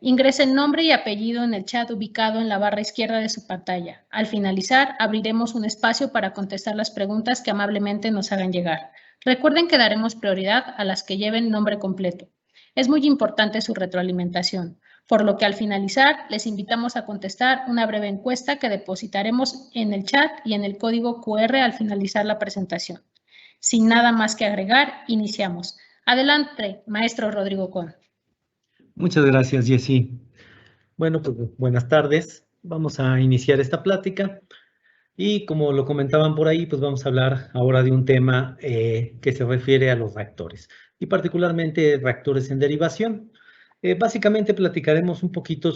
Ingrese nombre y apellido en el chat ubicado en la barra izquierda de su pantalla. Al finalizar, abriremos un espacio para contestar las preguntas que amablemente nos hagan llegar. Recuerden que daremos prioridad a las que lleven nombre completo. Es muy importante su retroalimentación, por lo que al finalizar les invitamos a contestar una breve encuesta que depositaremos en el chat y en el código QR al finalizar la presentación. Sin nada más que agregar, iniciamos. Adelante, maestro Rodrigo Con. Muchas gracias, Jessy. Bueno, pues buenas tardes. Vamos a iniciar esta plática y como lo comentaban por ahí, pues vamos a hablar ahora de un tema que se refiere a los reactores y particularmente reactores en derivación. Básicamente platicaremos un poquito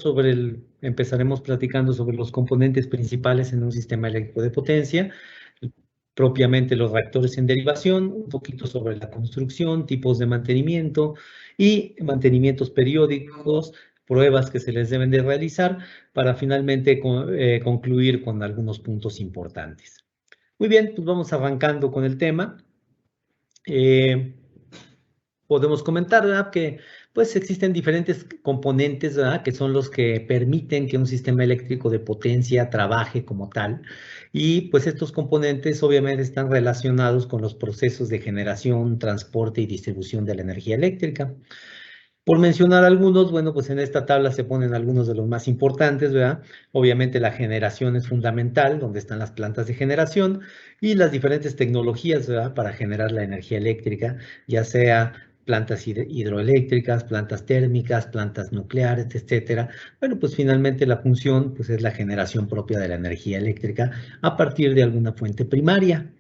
empezaremos platicando sobre los componentes principales en un sistema eléctrico de potencia, propiamente los reactores en derivación, un poquito sobre la construcción, tipos de mantenimiento y mantenimientos periódicos, pruebas que se les deben de realizar para finalmente concluir con algunos puntos importantes. Muy bien, pues vamos arrancando con el tema. Podemos comentar, ¿verdad?, que pues existen diferentes componentes, ¿verdad?, que son los que permiten que un sistema eléctrico de potencia trabaje como tal. Y pues estos componentes obviamente están relacionados con los procesos de generación, transporte y distribución de la energía eléctrica. Por mencionar algunos, bueno, pues en esta tabla se ponen algunos de los más importantes, ¿verdad? Obviamente la generación es fundamental, donde están las plantas de generación y las diferentes tecnologías, ¿verdad?, para generar la energía eléctrica, ya sea plantas hidroeléctricas, plantas térmicas, plantas nucleares, etcétera. Bueno, pues finalmente la función pues es la generación propia de la energía eléctrica a partir de alguna fuente primaria.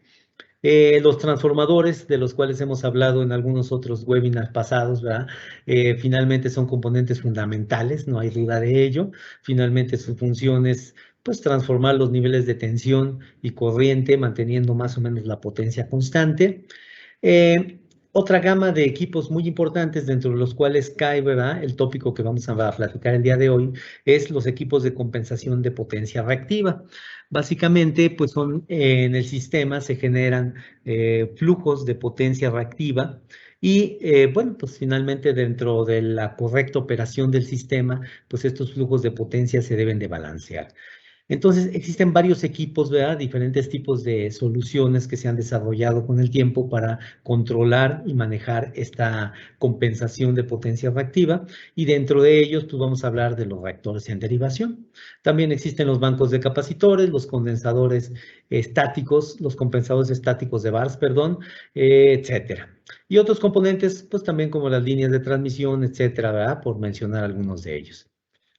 Los transformadores, de los cuales hemos hablado en algunos otros webinars pasados, ¿verdad? Finalmente son componentes fundamentales, no hay duda de ello. Finalmente su función es pues, transformar los niveles de tensión y corriente, manteniendo más o menos la potencia constante. Otra gama de equipos muy importantes, dentro de los cuales cae, ¿verdad?, el tópico que vamos a platicar el día de hoy, es los equipos de compensación de potencia reactiva. Básicamente, pues son en el sistema se generan flujos de potencia reactiva y, bueno, pues finalmente dentro de la correcta operación del sistema, pues estos flujos de potencia se deben de balancear. Entonces, existen varios equipos, ¿verdad?, diferentes tipos de soluciones que se han desarrollado con el tiempo para controlar y manejar esta compensación de potencia reactiva. Y dentro de ellos, pues vamos a hablar de los reactores en derivación. También existen los bancos de capacitores, los condensadores estáticos, los compensadores estáticos de VARs, perdón, etcétera. Y otros componentes, pues también como las líneas de transmisión, etcétera, ¿verdad?, por mencionar algunos de ellos.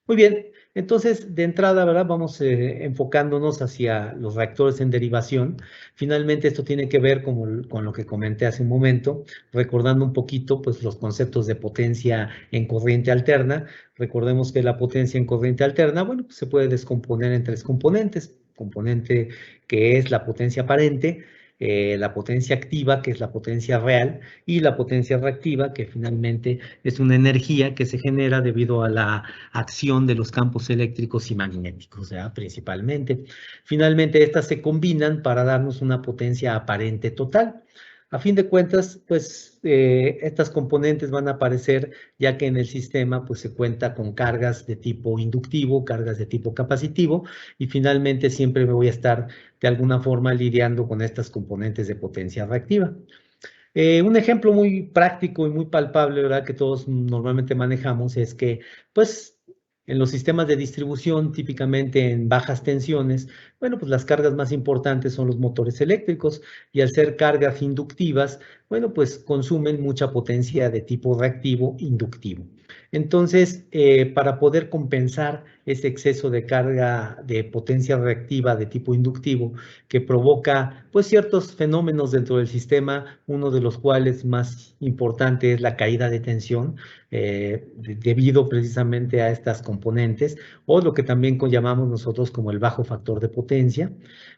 Muy bien, entonces de entrada, ¿verdad?, vamos enfocándonos hacia los reactores en derivación. Finalmente esto tiene que ver con lo que comenté hace un momento, recordando un poquito pues, los conceptos de potencia en corriente alterna. Recordemos que la potencia en corriente alterna, bueno, pues, se puede descomponer en tres componentes. Componente que es la potencia aparente, la potencia activa, que es la potencia real, y la potencia reactiva, que finalmente es una energía que se genera debido a la acción de los campos eléctricos y magnéticos, ¿verdad?, principalmente. Finalmente, estas se combinan para darnos una potencia aparente total. A fin de cuentas, pues estas componentes van a aparecer ya que en el sistema pues, se cuenta con cargas de tipo inductivo, cargas de tipo capacitivo y finalmente siempre me voy a estar de alguna forma lidiando con estas componentes de potencia reactiva. Un ejemplo muy práctico y muy palpable, ¿verdad?, que todos normalmente manejamos es que, pues, en los sistemas de distribución, típicamente en bajas tensiones, bueno, pues las cargas más importantes son los motores eléctricos y al ser cargas inductivas, bueno, pues consumen mucha potencia de tipo reactivo inductivo. Entonces, para poder compensar ese exceso de carga de potencia reactiva de tipo inductivo que provoca pues ciertos fenómenos dentro del sistema, uno de los cuales más importante es la caída de tensión debido precisamente a estas componentes o lo que también llamamos nosotros como el bajo factor de potencia,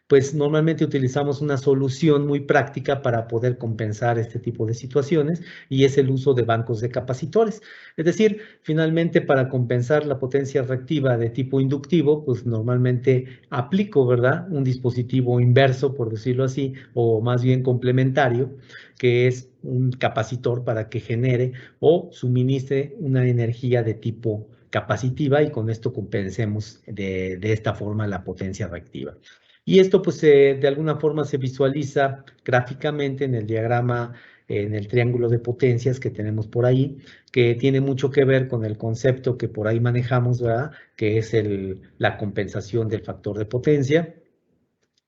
pues normalmente utilizamos una solución muy práctica para poder compensar este tipo de situaciones y es el uso de bancos de capacitores. Es decir, finalmente para compensar la potencia reactiva de tipo inductivo, pues normalmente aplico, ¿verdad?, un dispositivo inverso, por decirlo así, o más bien complementario, que es un capacitor para que genere o suministre una energía de tipo capacitiva y con esto compensemos de esta forma la potencia reactiva. Y esto pues de alguna forma se visualiza gráficamente en el diagrama, en el triángulo de potencias que tenemos por ahí, que tiene mucho que ver con el concepto que por ahí manejamos, ¿verdad? Que es la compensación del factor de potencia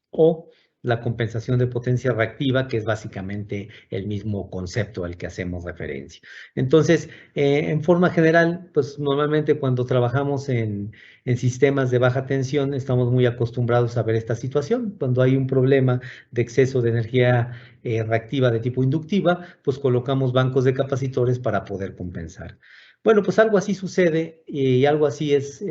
o la compensación de potencia reactiva, que es básicamente el mismo concepto al que hacemos referencia. Entonces, en forma general, pues normalmente cuando trabajamos en sistemas de baja tensión, estamos muy acostumbrados a ver esta situación. Cuando hay un problema de exceso de energía reactiva de tipo inductiva, pues colocamos bancos de capacitores para poder compensar. Bueno, pues algo así sucede y algo así es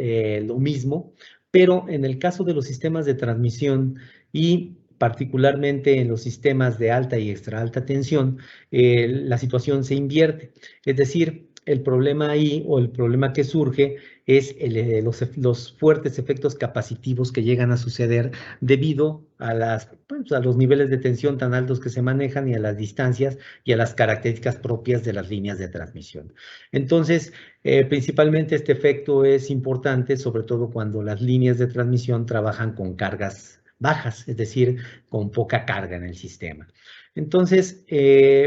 lo mismo, pero en el caso de los sistemas de transmisión, y particularmente en los sistemas de alta y extra alta tensión, la situación se invierte. Es decir, el problema ahí o el problema que surge es los fuertes efectos capacitivos que llegan a suceder debido pues, a los niveles de tensión tan altos que se manejan y a las distancias y a las características propias de las líneas de transmisión. Entonces, principalmente este efecto es importante, sobre todo cuando las líneas de transmisión trabajan con cargas bajas, es decir, con poca carga en el sistema. Entonces,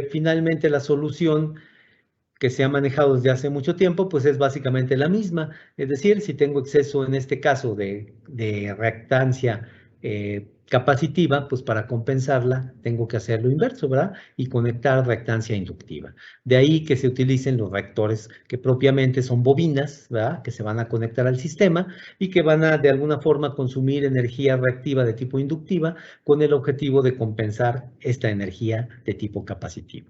finalmente la solución que se ha manejado desde hace mucho tiempo, pues es básicamente la misma. Es decir, si tengo exceso en este caso de reactancia capacitiva, pues para compensarla tengo que hacer lo inverso, ¿verdad? Y conectar reactancia inductiva. De ahí que se utilicen los reactores que propiamente son bobinas, ¿verdad? Que se van a conectar al sistema y que van a de alguna forma consumir energía reactiva de tipo inductiva con el objetivo de compensar esta energía de tipo capacitivo.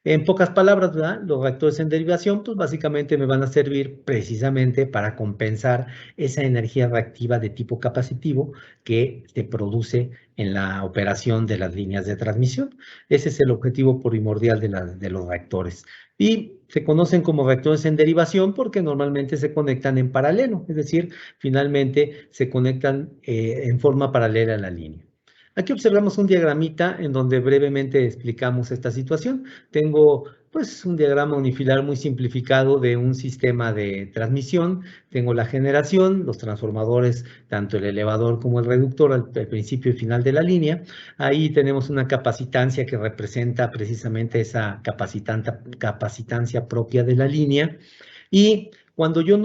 En pocas palabras, ¿verdad? Los reactores en derivación, pues básicamente me van a servir precisamente para compensar esa energía reactiva de tipo capacitivo que se produce en la operación de las líneas de transmisión. Ese es el objetivo primordial de los reactores. Y se conocen como reactores en derivación porque normalmente se conectan en paralelo, es decir, finalmente se conectan en forma paralela a la línea. Aquí observamos un diagramita en donde brevemente explicamos esta situación. Tengo pues un diagrama unifilar muy simplificado de un sistema de transmisión. Tengo la generación, los transformadores, tanto el elevador como el reductor al principio y final de la línea. Ahí tenemos una capacitancia que representa precisamente esa capacitancia propia de la línea. Y cuando yo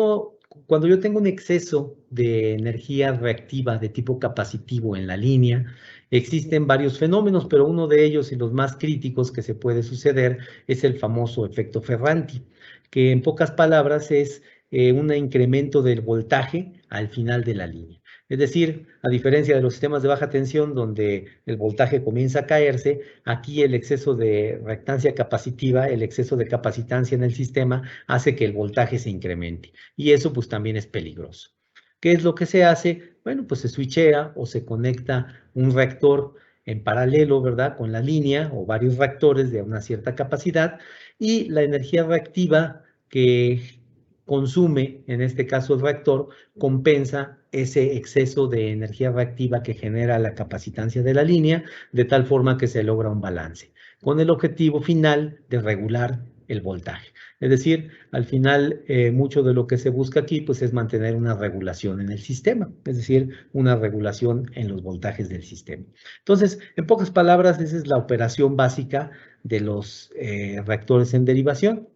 tengo un exceso de energía reactiva de tipo capacitivo en la línea, existen varios fenómenos, pero uno de ellos y los más críticos que se puede suceder es el famoso efecto Ferranti, que en pocas palabras es un incremento del voltaje al final de la línea. Es decir, a diferencia de los sistemas de baja tensión donde el voltaje comienza a caerse, aquí el exceso de reactancia capacitiva, el exceso de capacitancia en el sistema hace que el voltaje se incremente y eso pues también es peligroso. ¿Qué es lo que se hace? Bueno, pues se switchea o se conecta un reactor en paralelo, ¿verdad? Con la línea o varios reactores de una cierta capacidad y la energía reactiva que consume, en este caso el reactor, compensa ese exceso de energía reactiva que genera la capacitancia de la línea, de tal forma que se logra un balance, con el objetivo final de regular el voltaje. Es decir, al final, mucho de lo que se busca aquí pues, es mantener una regulación en el sistema, es decir, una regulación en los voltajes del sistema. Entonces, en pocas palabras, esa es la operación básica de los reactores en derivación.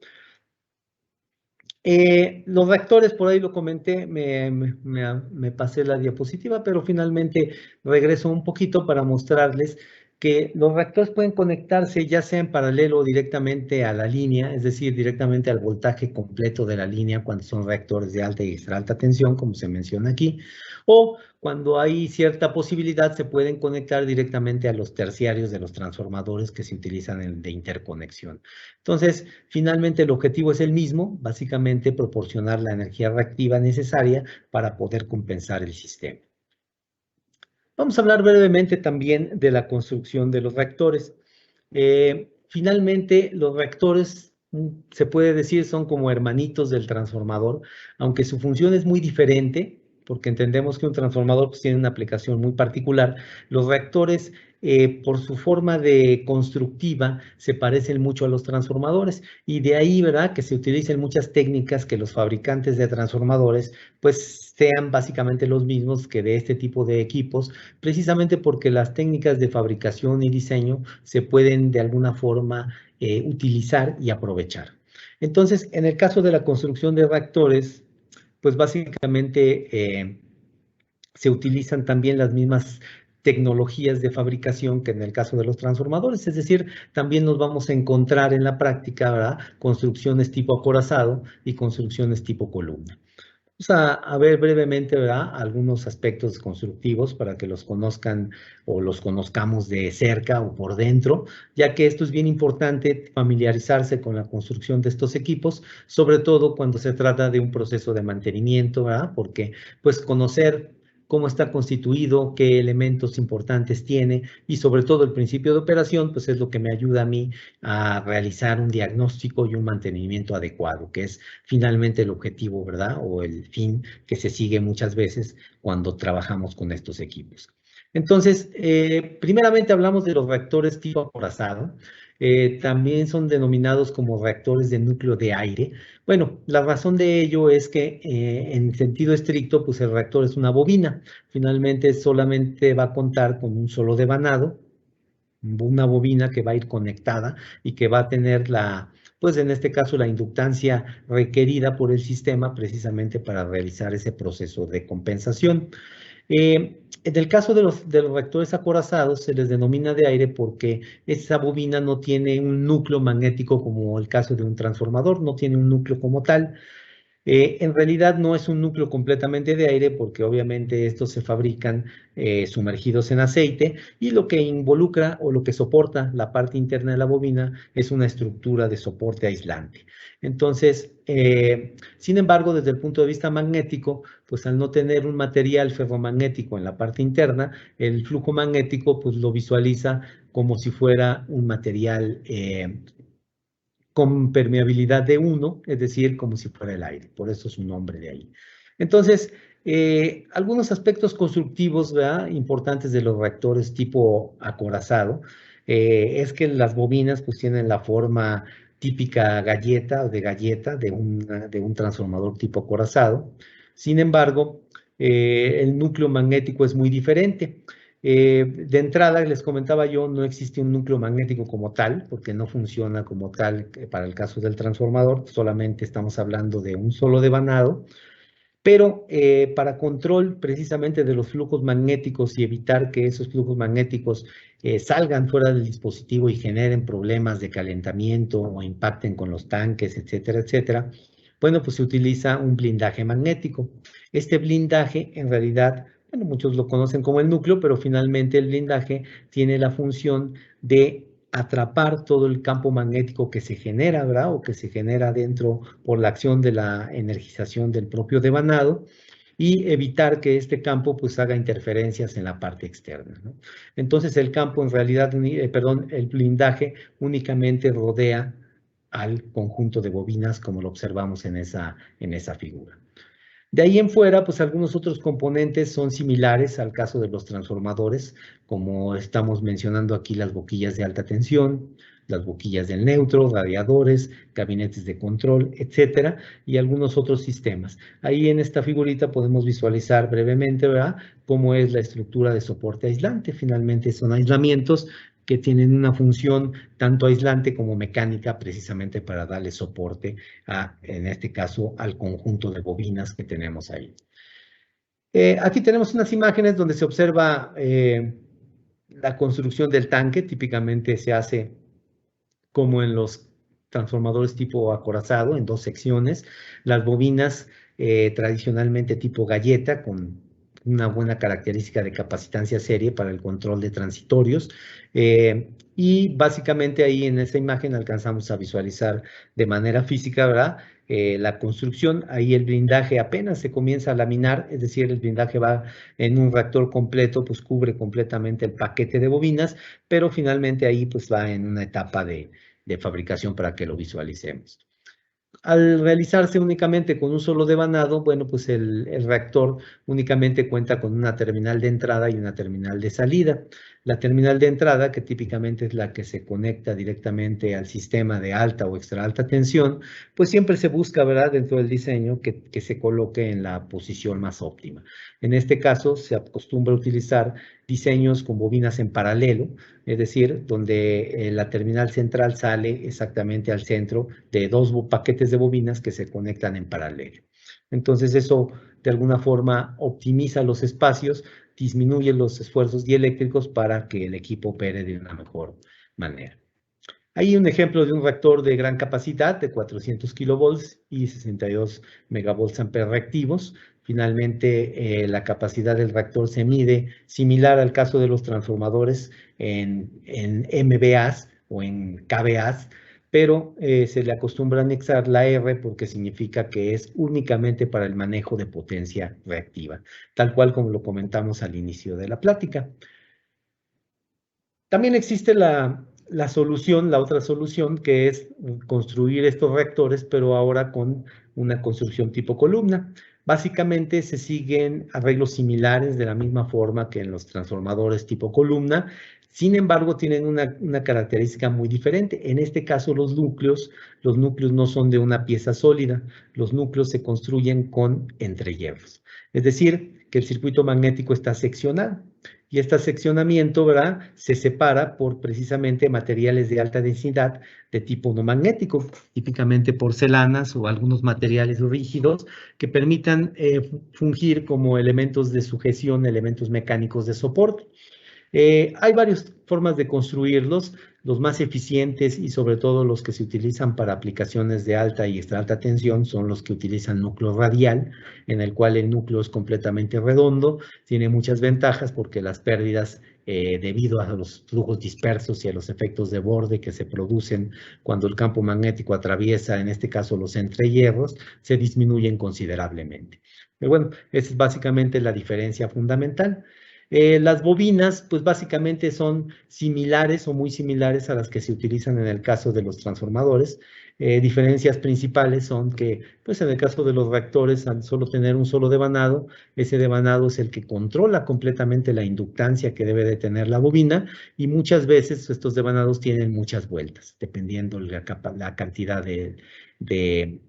Los reactores, por ahí lo comenté, me pasé la diapositiva, pero finalmente regreso un poquito para mostrarles que los reactores pueden conectarse ya sea en paralelo o directamente a la línea, es decir, directamente al voltaje completo de la línea cuando son reactores de alta y extra alta tensión, como se menciona aquí, o cuando hay cierta posibilidad se pueden conectar directamente a los terciarios de los transformadores que se utilizan de interconexión. Entonces, finalmente el objetivo es el mismo, básicamente proporcionar la energía reactiva necesaria para poder compensar el sistema. Vamos a hablar brevemente también de la construcción de los reactores. Finalmente, los reactores, se puede decir, son como hermanitos del transformador, aunque su función es muy diferente. porque entendemos que un transformador pues, tiene una aplicación muy particular. Los reactores, por su forma de constructiva, se parecen mucho a los transformadores y de ahí, ¿verdad?, que se utilicen muchas técnicas que los fabricantes de transformadores pues sean básicamente los mismos que de este tipo de equipos, precisamente porque las técnicas de fabricación y diseño se pueden de alguna forma utilizar y aprovechar. Entonces, en el caso de la construcción de reactores, pues básicamente se utilizan también las mismas tecnologías de fabricación que en el caso de los transformadores, es decir, también nos vamos a encontrar en la práctica, ¿verdad?, construcciones tipo acorazado y construcciones tipo columna. Vamos a ver brevemente, ¿verdad?, algunos aspectos constructivos para que los conozcan o los conozcamos de cerca o por dentro, ya que esto es bien importante familiarizarse con la construcción de estos equipos, sobre todo cuando se trata de un proceso de mantenimiento, ¿verdad?, porque pues conocer cómo está constituido, qué elementos importantes tiene y sobre todo el principio de operación, pues es lo que me ayuda a mí a realizar un diagnóstico y un mantenimiento adecuado, que es finalmente el objetivo, ¿verdad? O el fin que se sigue muchas veces cuando trabajamos con estos equipos. Entonces, primeramente hablamos de los reactores tipo acorazado. También son denominados como reactores de núcleo de aire. Bueno, la razón de ello es que en sentido estricto, pues el reactor es una bobina. Finalmente solamente va a contar con un solo devanado, una bobina que va a ir conectada y que va a tener pues en este caso la inductancia requerida por el sistema precisamente para realizar ese proceso de compensación. En el caso de los reactores acorazados se les denomina de aire porque esa bobina no tiene un núcleo magnético como el caso de un transformador, no tiene un núcleo como tal. En realidad no es un núcleo completamente de aire porque obviamente estos se fabrican sumergidos en aceite y lo que involucra o lo que soporta la parte interna de la bobina es una estructura de soporte aislante. Entonces, sin embargo, desde el punto de vista magnético, pues al no tener un material ferromagnético en la parte interna, el flujo magnético pues lo visualiza como si fuera un material con permeabilidad de 1, es decir, como si fuera el aire. Por eso su nombre de ahí. Entonces, algunos aspectos constructivos, ¿verdad?, importantes de los reactores tipo acorazado es que las bobinas pues tienen la forma típica galleta o de galleta de un transformador tipo acorazado. Sin embargo, el núcleo magnético es muy diferente. De entrada, les comentaba yo, no existe un núcleo magnético como tal, porque no funciona como tal para el caso del transformador, solamente estamos hablando de un solo devanado, pero para control precisamente de los flujos magnéticos y evitar que esos flujos magnéticos salgan fuera del dispositivo y generen problemas de calentamiento o impacten con los tanques, etcétera, etcétera, bueno, pues se utiliza un blindaje magnético. Este blindaje, en realidad, bueno, muchos lo conocen como el núcleo, pero finalmente el blindaje tiene la función de atrapar todo el campo magnético que se genera, ¿verdad? O que se genera dentro por la acción de la energización del propio devanado y evitar que este campo pues haga interferencias en la parte externa, ¿no? Entonces el campo en realidad, perdón, el blindaje únicamente rodea al conjunto de bobinas como lo observamos en esa figura. De ahí en fuera, pues algunos otros componentes son similares al caso de los transformadores, como estamos mencionando aquí las boquillas de alta tensión, las boquillas del neutro, radiadores, gabinetes de control, etcétera, y algunos otros sistemas. Ahí en esta figurita podemos visualizar brevemente, ¿verdad?, cómo es la estructura de soporte aislante. Finalmente son aislamientos que tienen una función tanto aislante como mecánica precisamente para darle soporte en este caso, al conjunto de bobinas que tenemos ahí. Aquí tenemos unas imágenes donde se observa la construcción del tanque. Típicamente se hace como en los transformadores tipo acorazado, en dos secciones. Las bobinas tradicionalmente tipo galleta, con una buena característica de capacitancia serie para el control de transitorios. Y básicamente ahí en esta imagen alcanzamos a visualizar de manera física, ¿verdad?, la construcción. Ahí el blindaje apenas se comienza a laminar, es decir, el blindaje va en un reactor completo, pues cubre completamente el paquete de bobinas, pero finalmente ahí pues va en una etapa de fabricación para que lo visualicemos. Al realizarse únicamente con un solo devanado, bueno, pues el reactor únicamente cuenta con una terminal de entrada y una terminal de salida. La terminal de entrada, que típicamente es la que se conecta directamente al sistema de alta o extra alta tensión, pues siempre se busca, ¿verdad?, dentro del diseño que se coloque en la posición más óptima. En este caso, se acostumbra a utilizar diseños con bobinas en paralelo, es decir, donde la terminal central sale exactamente al centro de dos paquetes de bobinas que se conectan en paralelo. Entonces eso de alguna forma optimiza los espacios, disminuye los esfuerzos dieléctricos para que el equipo opere de una mejor manera. Hay un ejemplo de un reactor de gran capacidad de 400 kilovolts y 62 megavolts amperes reactivos. Finalmente, la capacidad del reactor se mide similar al caso de los transformadores en MVAs o en kVAs, pero se le acostumbra a anexar la R porque significa que es únicamente para el manejo de potencia reactiva, tal cual como lo comentamos al inicio de la plática. También existe la solución, la otra solución, que es construir estos reactores, pero ahora con una construcción tipo columna. Básicamente se siguen arreglos similares de la misma forma que en los transformadores tipo columna. Sin embargo, tienen una característica muy diferente. En este caso, los núcleos no son de una pieza sólida. Los núcleos se construyen con entrehierros. Es decir, que el circuito magnético está seccionado. Y este seccionamiento, ¿verdad?, se separa por precisamente materiales de alta densidad de tipo no magnético, típicamente porcelanas o algunos materiales rígidos que permitan fungir como elementos de sujeción, elementos mecánicos de soporte. Hay varias formas de construirlos. Los más eficientes y sobre todo los que se utilizan para aplicaciones de alta y extra alta tensión son los que utilizan núcleo radial, en el cual el núcleo es completamente redondo. Tiene muchas ventajas porque las pérdidas debido a los flujos dispersos y a los efectos de borde que se producen cuando el campo magnético atraviesa, en este caso, los entrehierros, se disminuyen considerablemente. Pero bueno, esa es básicamente la diferencia fundamental. Las bobinas, pues básicamente son similares o muy similares a las que se utilizan en el caso de los transformadores. Diferencias principales son que, pues en el caso de los reactores, al solo tener un solo devanado, ese devanado es el que controla completamente la inductancia que debe de tener la bobina y muchas veces estos devanados tienen muchas vueltas, dependiendo la cantidad de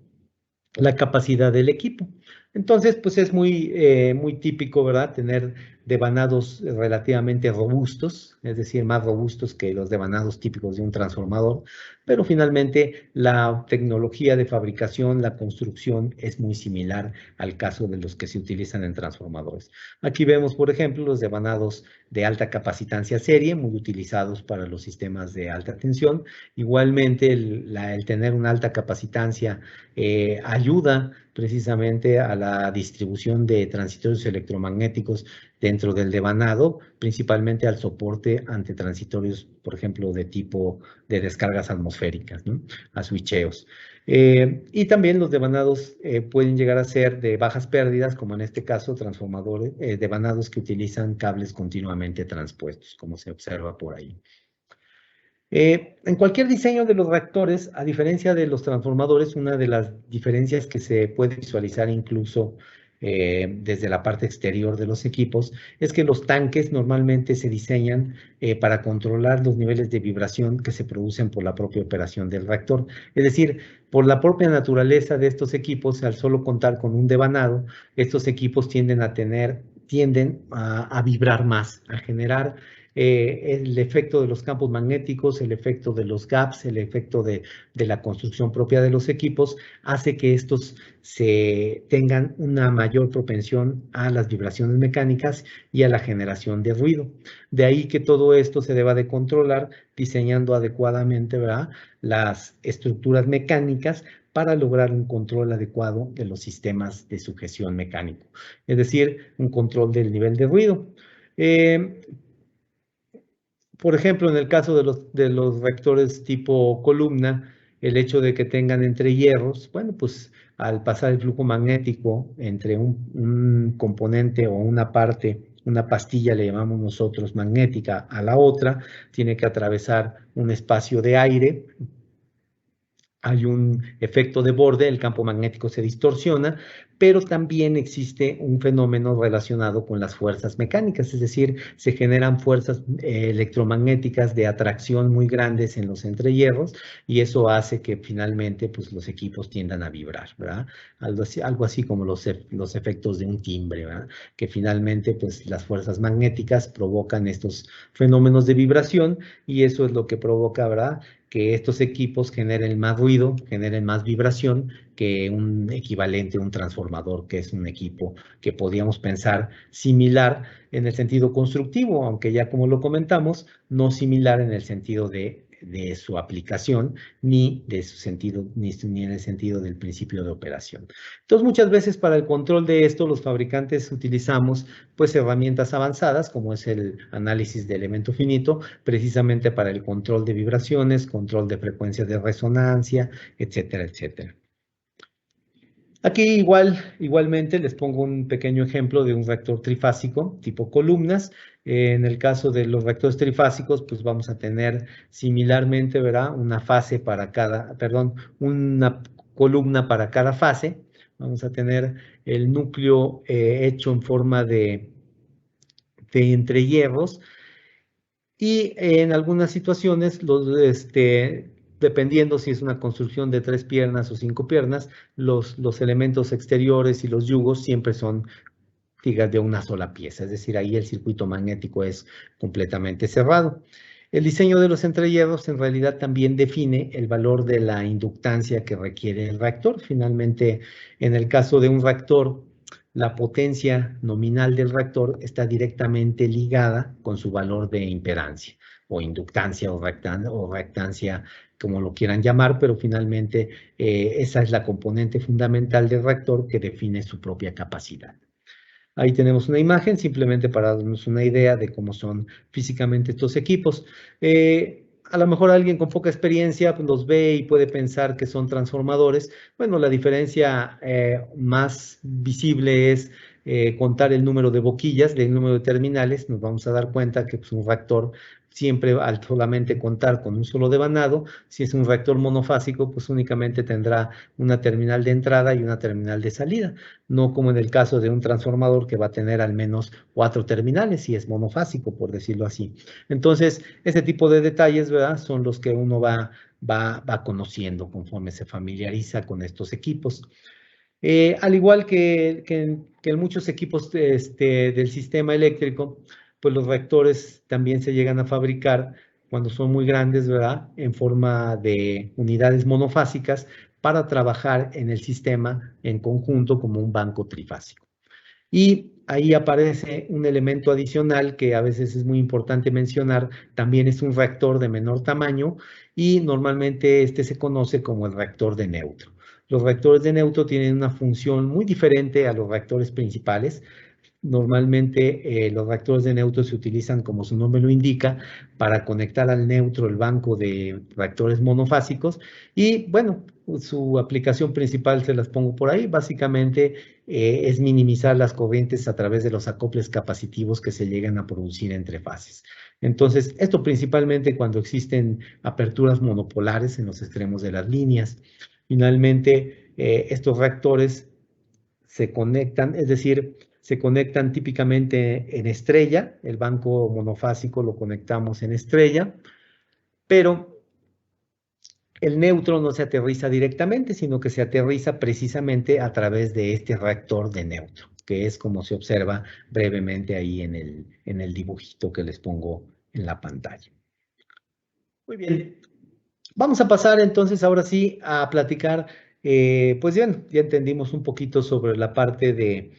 la capacidad del equipo. Entonces, pues es muy típico, ¿verdad?, tener devanados relativamente robustos, es decir, más robustos que los devanados típicos de un transformador, pero finalmente la tecnología de fabricación, la construcción es muy similar al caso de los que se utilizan en transformadores. Aquí vemos, por ejemplo, los devanados de alta capacitancia serie, muy utilizados para los sistemas de alta tensión. Igualmente, el tener una alta capacitancia ayuda precisamente a la distribución de transitorios electromagnéticos dentro del devanado, principalmente al soporte ante transitorios, por ejemplo, de tipo de descargas atmosféricas, ¿no?, a switcheos. Y también los devanados pueden llegar a ser de bajas pérdidas, como en este caso transformadores, devanados que utilizan cables continuamente transpuestos, como se observa por ahí. En cualquier diseño de los reactores, a diferencia de los transformadores, una de las diferencias que se puede visualizar incluso desde la parte exterior de los equipos es que los tanques normalmente se diseñan para controlar los niveles de vibración que se producen por la propia operación del reactor. Es decir, por la propia naturaleza de estos equipos, al solo contar con un devanado, estos equipos tienden a vibrar más, a generar el efecto de los campos magnéticos, el efecto de los gaps, el efecto de la construcción propia de los equipos, hace que estos tengan una mayor propensión a las vibraciones mecánicas y a la generación de ruido. De ahí que todo esto se deba de controlar diseñando adecuadamente, ¿verdad?, las estructuras mecánicas para lograr un control adecuado de los sistemas de sujeción mecánico, es decir, un control del nivel de ruido. Por ejemplo, en el caso de los reactores tipo columna, el hecho de que tengan entrehierros, bueno, pues al pasar el flujo magnético entre un componente o una parte, una pastilla le llamamos nosotros magnética, a la otra, tiene que atravesar un espacio de aire hay un efecto de borde, el campo magnético se distorsiona, pero también existe un fenómeno relacionado con las fuerzas mecánicas, es decir, se generan fuerzas electromagnéticas de atracción muy grandes en los entrehierros y eso hace que finalmente pues, los equipos tiendan a vibrar, ¿verdad? Algo así como los efectos de un timbre, ¿verdad? Que finalmente pues, las fuerzas magnéticas provocan estos fenómenos de vibración y eso es lo que provoca, ¿verdad? Que estos equipos generen más ruido, generen más vibración que un equivalente, un transformador, que es un equipo que podríamos pensar similar en el sentido constructivo, aunque ya como lo comentamos, no similar en el sentido de su aplicación, ni de su sentido, ni en el sentido del principio de operación. Entonces, muchas veces para el control de esto, los fabricantes utilizamos pues herramientas avanzadas, como es el análisis de elemento finito, precisamente para el control de vibraciones, control de frecuencias de resonancia, etcétera, etcétera. Aquí igualmente les pongo un pequeño ejemplo de un reactor trifásico tipo columnas. En el caso de los reactores trifásicos, pues vamos a tener similarmente, ¿verdad? Una fase para cada, perdón, una columna para cada fase. Vamos a tener el núcleo hecho en forma de entrehierros y en algunas situaciones, dependiendo si es una construcción de 3 piernas o 5 piernas, los elementos exteriores y los yugos siempre son, digas, de una sola pieza. Es decir, ahí el circuito magnético es completamente cerrado. El diseño de los entrehierros en realidad también define el valor de la inductancia que requiere el reactor. Finalmente, en el caso de un reactor, la potencia nominal del reactor está directamente ligada con su valor de impedancia o inductancia o reactancia, como lo quieran llamar, pero finalmente esa es la componente fundamental del reactor que define su propia capacidad. Ahí tenemos una imagen simplemente para darnos una idea de cómo son físicamente estos equipos. A lo mejor alguien con poca experiencia pues, los ve y puede pensar que son transformadores. Bueno, la diferencia más visible es contar el número de boquillas, el número de terminales. Nos vamos a dar cuenta que pues, un reactor siempre al solamente contar con un solo devanado, si es un reactor monofásico, pues únicamente tendrá una terminal de entrada y una terminal de salida, no como en el caso de un transformador que va a tener al menos 4 terminales si es monofásico, por decirlo así. Entonces, ese tipo de detalles, ¿verdad? Son los que uno va conociendo conforme se familiariza con estos equipos. Al igual que en muchos equipos del sistema eléctrico, pues los reactores también se llegan a fabricar cuando son muy grandes, ¿verdad? En forma de unidades monofásicas para trabajar en el sistema en conjunto como un banco trifásico. Y ahí aparece un elemento adicional que a veces es muy importante mencionar, también es un reactor de menor tamaño y normalmente este se conoce como el reactor de neutro. Los reactores de neutro tienen una función muy diferente a los reactores principales. Normalmente los reactores de neutro se utilizan, como su nombre lo indica, para conectar al neutro el banco de reactores monofásicos y bueno, su aplicación principal se las pongo por ahí, básicamente es minimizar las corrientes a través de los acoples capacitivos que se llegan a producir entre fases. Entonces, esto principalmente cuando existen aperturas monopolares en los extremos de las líneas. Finalmente, estos reactores se conectan, es decir, se conectan típicamente en estrella, el banco monofásico lo conectamos en estrella, pero el neutro no se aterriza directamente, sino que se aterriza precisamente a través de este reactor de neutro, que es como se observa brevemente ahí en el dibujito que les pongo en la pantalla. Muy bien, vamos a pasar entonces ahora sí a platicar, pues bien, ya entendimos un poquito sobre la parte de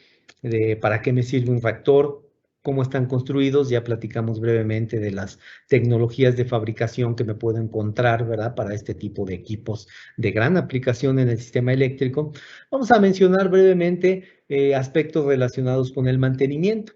para qué me sirve un reactor, cómo están construidos, ya platicamos brevemente de las tecnologías de fabricación que me puedo encontrar, ¿verdad? Para este tipo de equipos de gran aplicación en el sistema eléctrico. Vamos a mencionar brevemente aspectos relacionados con el mantenimiento.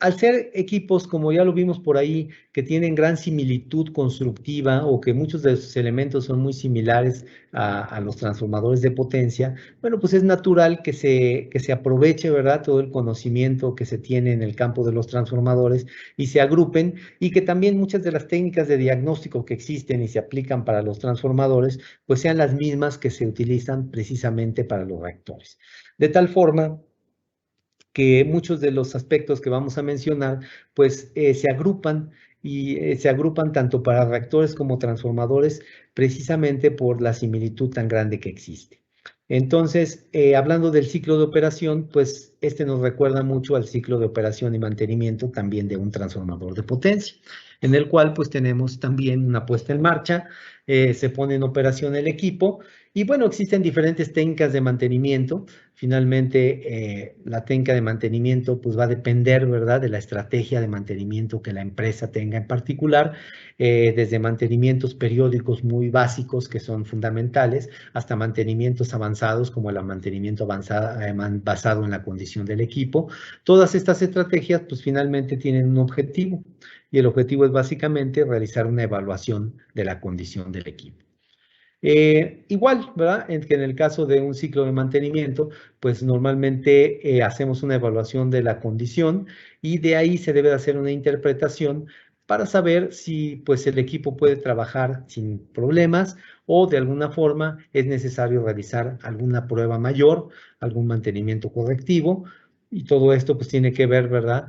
al ser equipos, como ya lo vimos por ahí, que tienen gran similitud constructiva o que muchos de sus elementos son muy similares a los transformadores de potencia, bueno, pues es natural que se aproveche, ¿verdad? Todo el conocimiento que se tiene en el campo de los transformadores y se agrupen y que también muchas de las técnicas de diagnóstico que existen y se aplican para los transformadores, pues sean las mismas que se utilizan precisamente para los reactores. De tal forma que muchos de los aspectos que vamos a mencionar, pues se agrupan y se agrupan tanto para reactores como transformadores precisamente por la similitud tan grande que existe. Entonces, hablando del ciclo de operación, pues este nos recuerda mucho al ciclo de operación y mantenimiento también de un transformador de potencia, en el cual pues tenemos también una puesta en marcha, se pone en operación el equipo y bueno, existen diferentes técnicas de mantenimiento. Finalmente, la técnica de mantenimiento pues va a depender, ¿verdad?, de la estrategia de mantenimiento que la empresa tenga en particular, desde mantenimientos periódicos muy básicos que son fundamentales, hasta mantenimientos avanzados como el mantenimiento basado en la condición del equipo. Todas estas estrategias pues finalmente tienen un objetivo y el objetivo es básicamente realizar una evaluación de la condición del equipo. Igual, ¿verdad? Que en el caso de un ciclo de mantenimiento, pues normalmente hacemos una evaluación de la condición y de ahí se debe hacer una interpretación para saber si pues el equipo puede trabajar sin problemas o de alguna forma es necesario realizar alguna prueba mayor, algún mantenimiento correctivo. Y todo esto pues tiene que ver, ¿verdad?,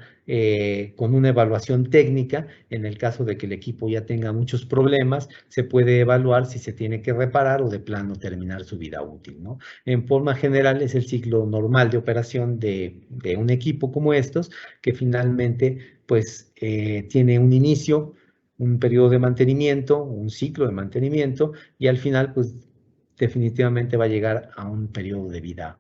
con una evaluación técnica. En el caso de que el equipo ya tenga muchos problemas, se puede evaluar si se tiene que reparar o de plano terminar su vida útil, ¿no? En forma general es el ciclo normal de operación de un equipo como estos, que finalmente pues tiene un inicio, un periodo de mantenimiento, un ciclo de mantenimiento y al final pues definitivamente va a llegar a un periodo de vida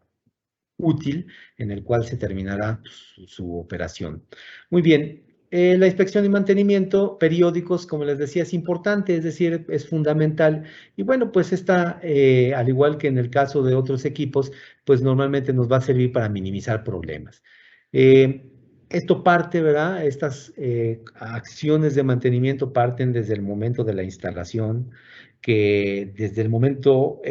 útil en el cual se terminará su operación. Muy bien, la inspección y mantenimiento periódicos, como les decía, es importante, es decir, es fundamental. Y bueno, pues esta, al igual que en el caso de otros equipos, pues normalmente nos va a servir para minimizar problemas. Esto parte, ¿verdad? Estas acciones de mantenimiento parten desde el momento de la instalación, que desde el momento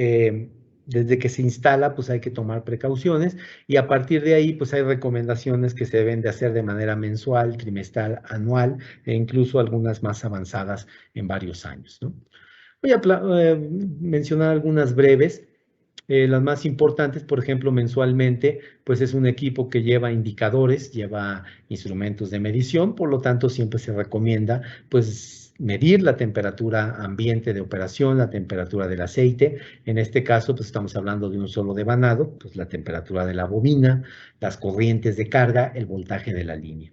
desde que se instala, pues hay que tomar precauciones y a partir de ahí, pues hay recomendaciones que se deben de hacer de manera mensual, trimestral, anual e incluso algunas más avanzadas en varios años, ¿no? Voy a mencionar algunas breves. Las más importantes, por ejemplo, mensualmente, pues es un equipo que lleva indicadores, lleva instrumentos de medición, por lo tanto siempre se recomienda pues medir la temperatura ambiente de operación, la temperatura del aceite. En este caso, pues estamos hablando de un solo devanado, pues la temperatura de la bobina, las corrientes de carga, el voltaje de la línea.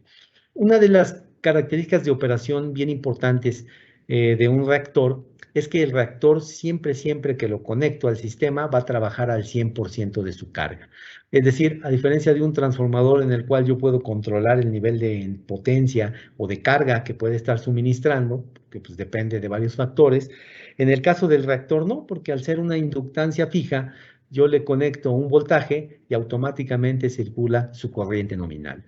Una de las características de operación bien importantes de un reactor es que el reactor siempre que lo conecto al sistema va a trabajar al 100% de su carga. Es decir, a diferencia de un transformador en el cual yo puedo controlar el nivel de potencia o de carga que puede estar suministrando, que pues depende de varios factores, en el caso del reactor no, porque al ser una inductancia fija, yo le conecto un voltaje y automáticamente circula su corriente nominal.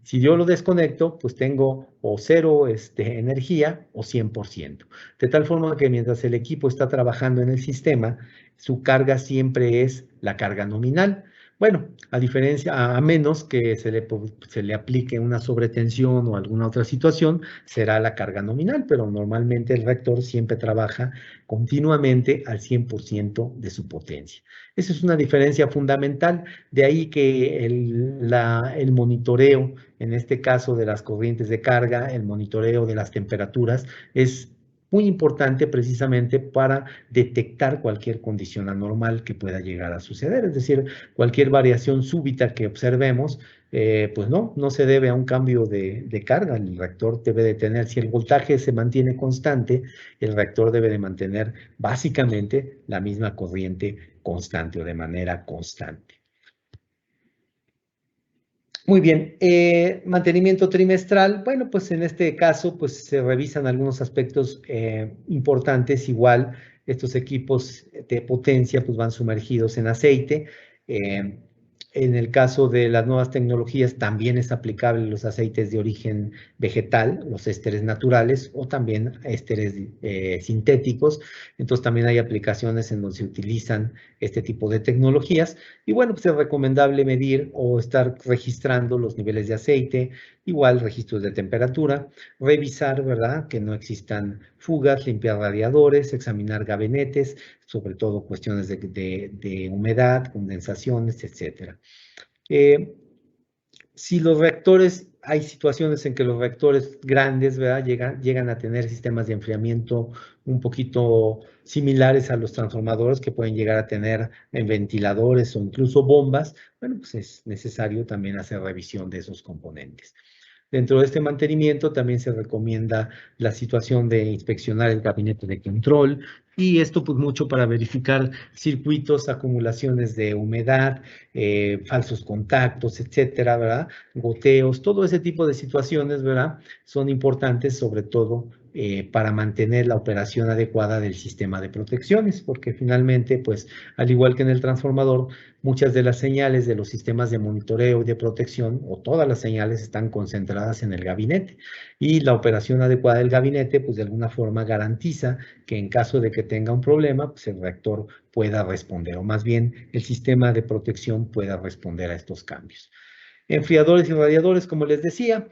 Si yo lo desconecto, pues tengo o cero energía o 100%. De tal forma que mientras el equipo está trabajando en el sistema, su carga siempre es la carga nominal. Bueno, a menos que se le aplique una sobretensión o alguna otra situación, será la carga nominal, pero normalmente el reactor siempre trabaja continuamente al 100% de su potencia. Esa es una diferencia fundamental, de ahí que el monitoreo, en este caso de las corrientes de carga, el monitoreo de las temperaturas, es muy importante precisamente para detectar cualquier condición anormal que pueda llegar a suceder. Es decir, cualquier variación súbita que observemos, pues no se debe a un cambio de carga. El reactor debe de tener, si el voltaje se mantiene constante, el reactor debe de mantener básicamente la misma corriente constante o de manera constante. Muy bien, mantenimiento trimestral. Bueno, pues en este caso, pues se revisan algunos aspectos importantes. Igual, estos equipos de potencia pues van sumergidos en aceite. En el caso de las nuevas tecnologías, también es aplicable los aceites de origen vegetal, los ésteres naturales o también ésteres sintéticos. Entonces, también hay aplicaciones en donde se utilizan este tipo de tecnologías. Y bueno, pues es recomendable medir o estar registrando los niveles de aceite, igual registros de temperatura, revisar, ¿verdad?, que no existan fugas, limpiar radiadores, examinar gabinetes, sobre todo cuestiones de humedad, condensaciones, etcétera. Eh, si los reactores, hay situaciones en que los reactores grandes, ¿verdad?, llegan a tener sistemas de enfriamiento un poquito similares a los transformadores que pueden llegar a tener en ventiladores o incluso bombas. Bueno, pues es necesario también hacer revisión de esos componentes. Dentro de este mantenimiento también se recomienda la situación de inspeccionar el gabinete de control y esto pues mucho para verificar circuitos, acumulaciones de humedad, falsos contactos, etcétera, ¿verdad? Goteos, todo ese tipo de situaciones, ¿verdad? Son importantes sobre todo para mantener la operación adecuada del sistema de protecciones, porque finalmente, pues, al igual que en el transformador, muchas de las señales de los sistemas de monitoreo y de protección, o todas las señales, están concentradas en el gabinete. Y la operación adecuada del gabinete, pues de alguna forma garantiza que en caso de que tenga un problema, pues el reactor pueda responder, o más bien el sistema de protección pueda responder a estos cambios. Enfriadores y radiadores, como les decía,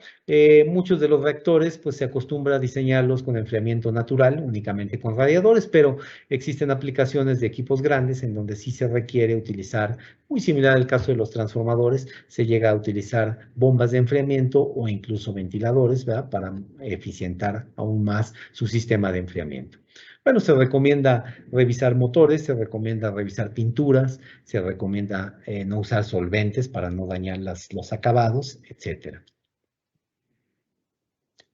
muchos de los reactores pues se acostumbra a diseñarlos con enfriamiento natural, únicamente con radiadores, pero existen aplicaciones de equipos grandes en donde sí se requiere utilizar, muy similar al caso de los transformadores, se llega a utilizar bombas de enfriamiento o incluso ventiladores, ¿verdad?, para eficientar aún más su sistema de enfriamiento. Bueno, se recomienda revisar motores, se recomienda revisar pinturas, se recomienda no usar solventes para no dañar los acabados, etcétera.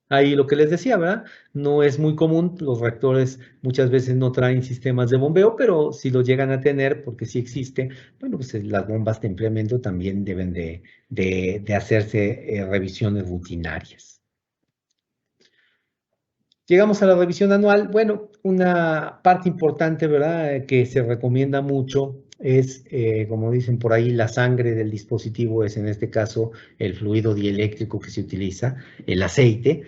Ahí lo que les decía, ¿verdad? No es muy común, los reactores muchas veces no traen sistemas de bombeo, pero si lo llegan a tener, porque sí existe, bueno, pues las bombas de enfriamiento también deben de hacerse revisiones rutinarias. Llegamos a la revisión anual. Bueno, una parte importante, ¿verdad?, que se recomienda mucho es, como dicen por ahí, la sangre del dispositivo es en este caso el fluido dieléctrico que se utiliza, el aceite,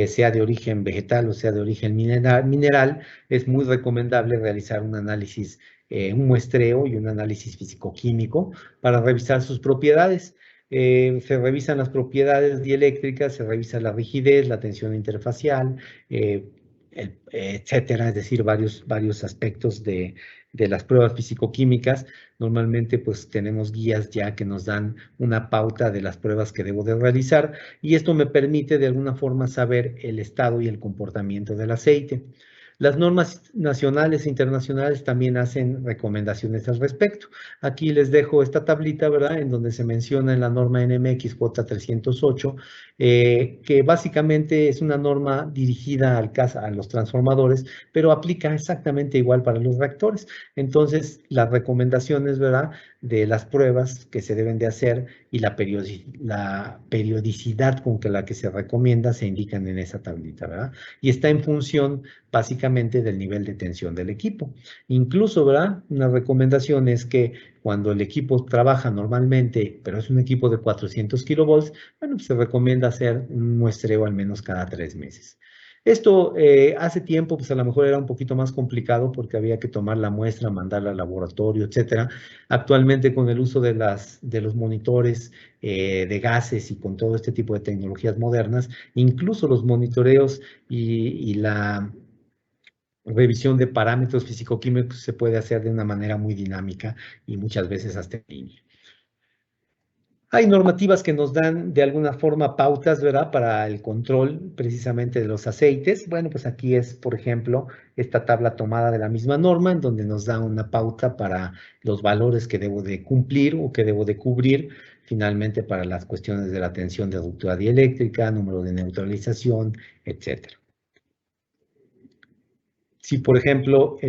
sea de origen vegetal o sea de origen mineral. Es muy recomendable realizar un análisis, un muestreo y un análisis físico-químico para revisar sus propiedades. Se revisan las propiedades dieléctricas, se revisa la rigidez, la tensión interfacial, eh, etcétera, es decir, varios aspectos de las pruebas físico-químicas. Normalmente, pues tenemos guías ya que nos dan una pauta de las pruebas que debo de realizar y esto me permite de alguna forma saber el estado y el comportamiento del aceite. Las normas nacionales e internacionales también hacen recomendaciones al respecto. Aquí les dejo esta tablita, ¿verdad?, en donde se menciona en la norma NMX J308, que básicamente es una norma dirigida a los transformadores, pero aplica exactamente igual para los reactores. Entonces, las recomendaciones, ¿verdad?, de las pruebas que se deben de hacer y la periodicidad con que la que se recomienda se indican en esa tablita, ¿verdad? Y está en función básicamente del nivel de tensión del equipo. Incluso, ¿verdad?, una recomendación es que cuando el equipo trabaja normalmente, pero es un equipo de 400 kilovolts, bueno, pues se recomienda hacer un muestreo al menos cada 3 meses. Esto hace tiempo, pues a lo mejor era un poquito más complicado porque había que tomar la muestra, mandarla al laboratorio, etcétera. Actualmente, con el uso de los monitores de gases y con todo este tipo de tecnologías modernas, incluso los monitoreos y la revisión de parámetros físico-químicos se puede hacer de una manera muy dinámica y muchas veces hasta en línea. Hay normativas que nos dan de alguna forma pautas, ¿verdad?, para el control precisamente de los aceites. Bueno, pues aquí es, por ejemplo, esta tabla tomada de la misma norma, en donde nos da una pauta para los valores que debo de cumplir o que debo de cubrir finalmente para las cuestiones de la tensión de ruptura dieléctrica, número de neutralización, etcétera. Si, por ejemplo,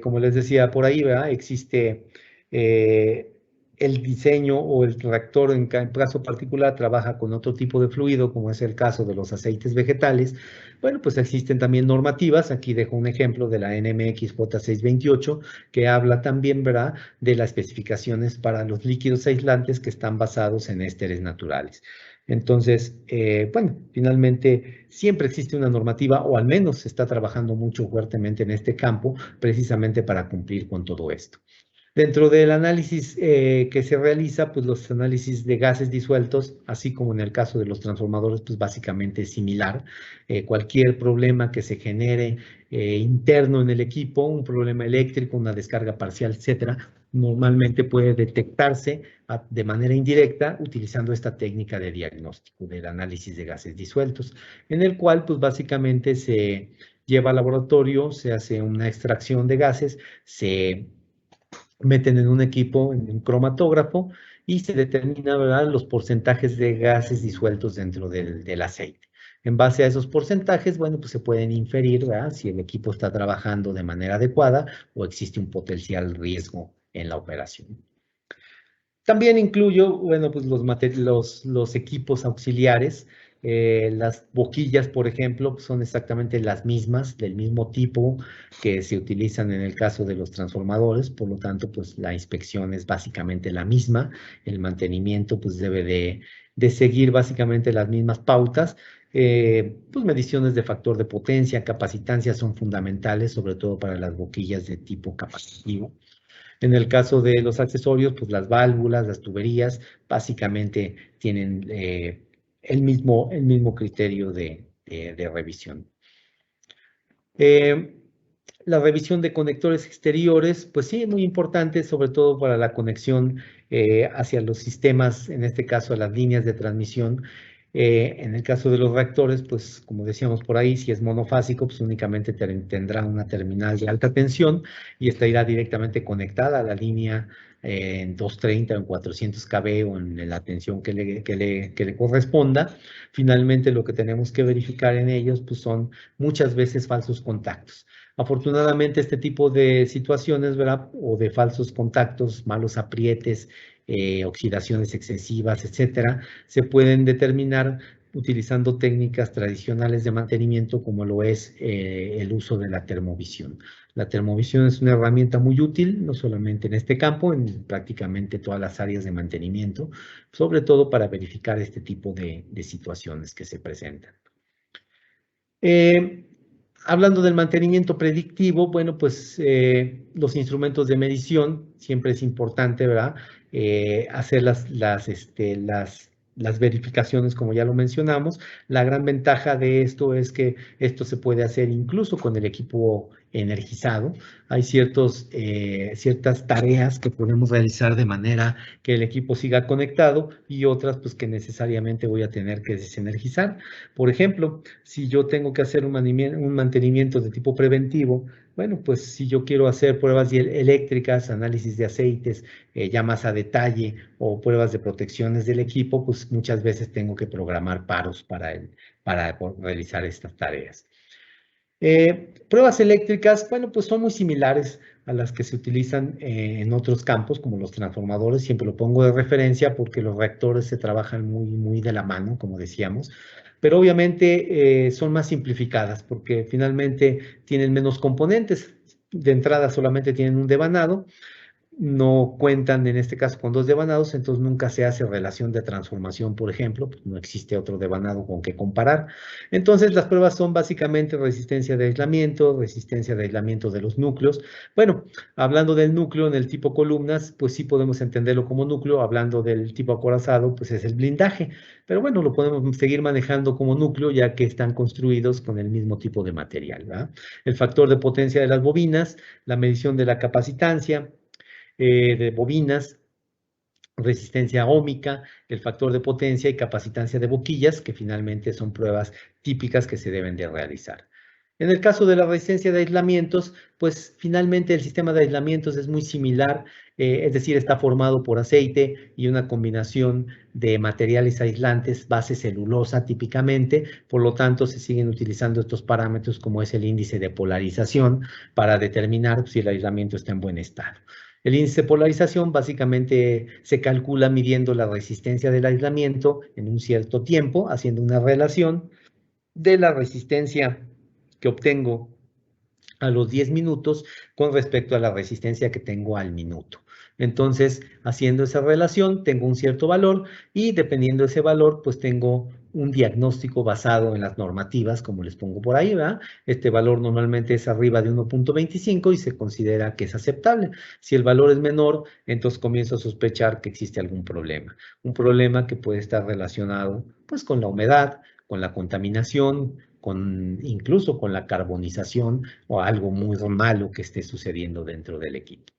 como les decía por ahí, ¿verdad?, existe el diseño o el reactor en caso particular trabaja con otro tipo de fluido, como es el caso de los aceites vegetales, bueno, pues existen también normativas. Aquí dejo un ejemplo de la NMX J628 que habla también, ¿verdad?, de las especificaciones para los líquidos aislantes que están basados en ésteres naturales. Entonces, bueno, finalmente siempre existe una normativa, o al menos se está trabajando mucho fuertemente en este campo, precisamente para cumplir con todo esto. Dentro del análisis que se realiza, pues los análisis de gases disueltos, así como en el caso de los transformadores, pues básicamente es similar. Cualquier problema que se genere interno en el equipo, un problema eléctrico, una descarga parcial, etcétera, normalmente puede detectarse de manera indirecta utilizando esta técnica de diagnóstico del análisis de gases disueltos, en el cual pues básicamente se lleva al laboratorio, se hace una extracción de gases, se meten en un equipo, en un cromatógrafo, y se determina, ¿verdad?, los porcentajes de gases disueltos dentro del aceite. En base a esos porcentajes, bueno, pues se pueden inferir, ¿verdad?, si el equipo está trabajando de manera adecuada o existe un potencial riesgo en la operación. También incluyo, bueno, pues los equipos auxiliares. Las boquillas, por ejemplo, pues son exactamente las mismas, del mismo tipo que se utilizan en el caso de los transformadores. Por lo tanto, pues la inspección es básicamente la misma. El mantenimiento, pues debe de seguir básicamente las mismas pautas. Pues mediciones de factor de potencia, capacitancia son fundamentales, sobre todo para las boquillas de tipo capacitivo. En el caso de los accesorios, pues las válvulas, las tuberías, básicamente tienen el mismo criterio de revisión. La revisión de conectores exteriores, pues sí, es muy importante, sobre todo para la conexión hacia los sistemas, en este caso a las líneas de transmisión. En el caso de los reactores, pues como decíamos por ahí, si es monofásico, pues únicamente tendrá una terminal de alta tensión y esta irá directamente conectada a la línea en 230 o en 400 kV o en la tensión que le corresponda. Finalmente, lo que tenemos que verificar en ellos, pues son muchas veces falsos contactos. Afortunadamente, este tipo de situaciones, ¿verdad?, o de falsos contactos, malos aprietes, oxidaciones excesivas, etcétera, se pueden determinar utilizando técnicas tradicionales de mantenimiento como lo es el uso de la termovisión. La termovisión es una herramienta muy útil, no solamente en este campo, en prácticamente todas las áreas de mantenimiento, sobre todo para verificar este tipo de situaciones que se presentan. Hablando del mantenimiento predictivo, bueno, pues los instrumentos de medición, siempre es importante, ¿verdad?, hacer las verificaciones, como ya lo mencionamos. La gran ventaja de esto es que esto se puede hacer incluso con el equipo energizado. Hay ciertas tareas que podemos realizar de manera que el equipo siga conectado y otras pues que necesariamente voy a tener que desenergizar. Por ejemplo, si yo tengo que hacer un mantenimiento de tipo preventivo, bueno, pues si yo quiero hacer pruebas eléctricas, análisis de aceites, ya más a detalle, o pruebas de protecciones del equipo, pues muchas veces tengo que programar paros para realizar estas tareas. Pruebas eléctricas, bueno, pues son muy similares a las que se utilizan en otros campos, como los transformadores. Siempre lo pongo de referencia porque los reactores se trabajan muy, muy de la mano, como decíamos. Pero obviamente son más simplificadas porque finalmente tienen menos componentes. De entrada solamente tienen un devanado. No cuentan en este caso con dos devanados, entonces nunca se hace relación de transformación, por ejemplo, pues no existe otro devanado con que comparar. Entonces las pruebas son básicamente resistencia de aislamiento de los núcleos. Bueno, hablando del núcleo en el tipo columnas, pues sí podemos entenderlo como núcleo. Hablando del tipo acorazado, pues es el blindaje, pero bueno, lo podemos seguir manejando como núcleo ya que están construidos con el mismo tipo de material, ¿verdad? El factor de potencia de las bobinas, la medición de la capacitancia de bobinas, resistencia óhmica, el factor de potencia y capacitancia de boquillas, que finalmente son pruebas típicas que se deben de realizar. En el caso de la resistencia de aislamientos, pues finalmente el sistema de aislamientos es muy similar, es decir, está formado por aceite y una combinación de materiales aislantes, base celulosa típicamente. Por lo tanto, se siguen utilizando estos parámetros como es el índice de polarización para determinar si el aislamiento está en buen estado. El índice de polarización básicamente se calcula midiendo la resistencia del aislamiento en un cierto tiempo, haciendo una relación de la resistencia que obtengo a los 10 minutos con respecto a la resistencia que tengo al minuto. Entonces, haciendo esa relación, tengo un cierto valor y dependiendo de ese valor, pues tengo un diagnóstico basado en las normativas, como les pongo por ahí, ¿verdad? Este valor normalmente es arriba de 1.25 y se considera que es aceptable. Si el valor es menor, entonces comienzo a sospechar que existe algún problema. Un problema que puede estar relacionado, pues, con la humedad, con la contaminación, incluso con la carbonización o algo muy malo que esté sucediendo dentro del equipo.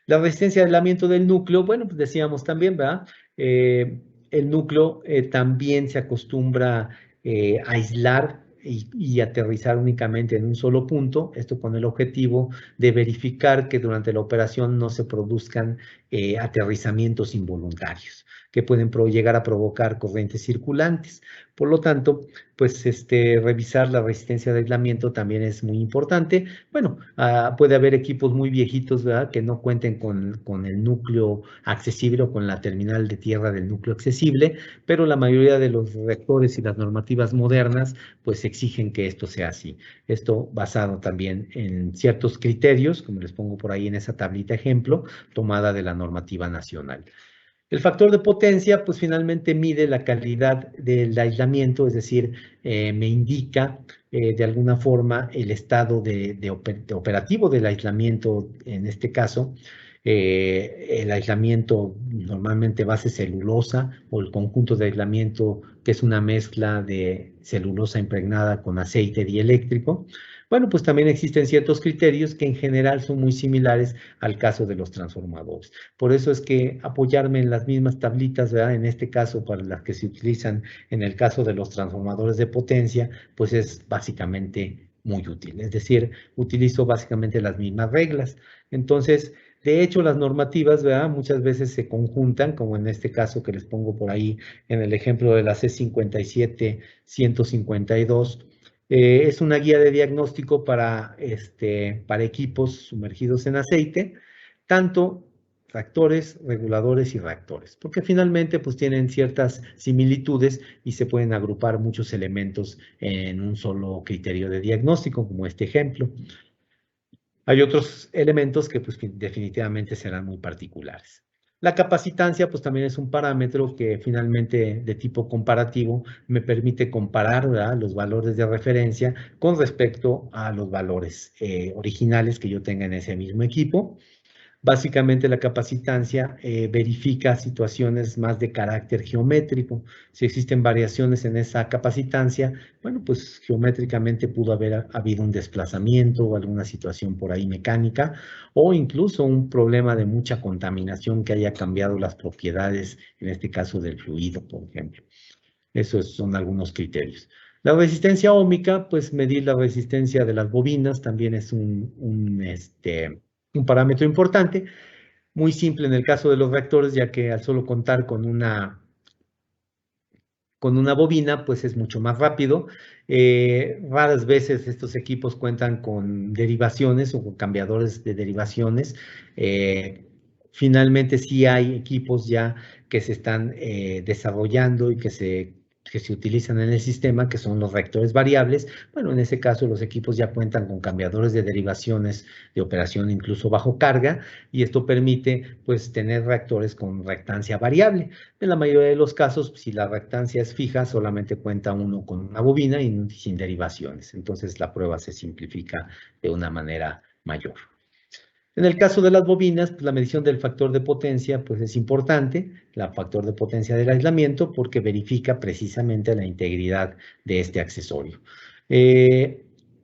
La resistencia de aislamiento del núcleo, bueno, pues decíamos también, ¿verdad? El núcleo también se acostumbra a aislar y aterrizar únicamente en un solo punto, esto con el objetivo de verificar que durante la operación no se produzcan aterrizamientos involuntarios que pueden llegar a provocar corrientes circulantes. Por lo tanto, pues revisar la resistencia de aislamiento también es muy importante. Bueno, puede haber equipos muy viejitos, ¿verdad? Que no cuenten con el núcleo accesible o con la terminal de tierra del núcleo accesible, pero la mayoría de los reactores y las normativas modernas pues exigen que esto sea así. Esto basado también en ciertos criterios, como les pongo por ahí en esa tablita ejemplo, tomada de la normativa nacional. El factor de potencia, pues finalmente mide la calidad del aislamiento, es decir, me indica de alguna forma el estado de operativo del aislamiento, en este caso, el aislamiento normalmente base celulosa o el conjunto de aislamiento que es una mezcla de celulosa impregnada con aceite dieléctrico. Bueno, pues también existen ciertos criterios que en general son muy similares al caso de los transformadores. Por eso es que apoyarme en las mismas tablitas, ¿verdad? En este caso, para las que se utilizan en el caso de los transformadores de potencia, pues es básicamente muy útil. Es decir, utilizo básicamente las mismas reglas. Entonces, de hecho, las normativas, ¿verdad? Muchas veces se conjuntan, como en este caso que les pongo por ahí en el ejemplo de la C57-152. Es una guía de diagnóstico para equipos sumergidos en aceite, tanto reactores, reguladores y reactores, porque finalmente pues tienen ciertas similitudes y se pueden agrupar muchos elementos en un solo criterio de diagnóstico, como este ejemplo. Hay otros elementos que pues definitivamente serán muy particulares. La capacitancia pues también es un parámetro que finalmente de tipo comparativo me permite comparar, ¿verdad?, los valores de referencia con respecto a los valores originales que yo tenga en ese mismo equipo. Básicamente la capacitancia verifica situaciones más de carácter geométrico. Si existen variaciones en esa capacitancia, bueno, pues geométricamente pudo haber habido un desplazamiento o alguna situación por ahí mecánica o incluso un problema de mucha contaminación que haya cambiado las propiedades, en este caso del fluido, por ejemplo. Esos son algunos criterios. La resistencia óhmica, pues medir la resistencia de las bobinas también es un parámetro importante, muy simple en el caso de los reactores, ya que al solo contar con una bobina, pues es mucho más rápido. Raras veces estos equipos cuentan con derivaciones o con cambiadores de derivaciones. Finalmente sí hay equipos ya que se están desarrollando y que se utilizan en el sistema, que son los reactores variables. Bueno, en ese caso los equipos ya cuentan con cambiadores de derivaciones de operación incluso bajo carga y esto permite pues tener reactores con reactancia variable. En la mayoría de los casos, si la reactancia es fija, solamente cuenta uno con una bobina y sin derivaciones. Entonces la prueba se simplifica de una manera mayor. En el caso de las bobinas, pues la medición del factor de potencia pues es importante, el factor de potencia del aislamiento, porque verifica precisamente la integridad de este accesorio.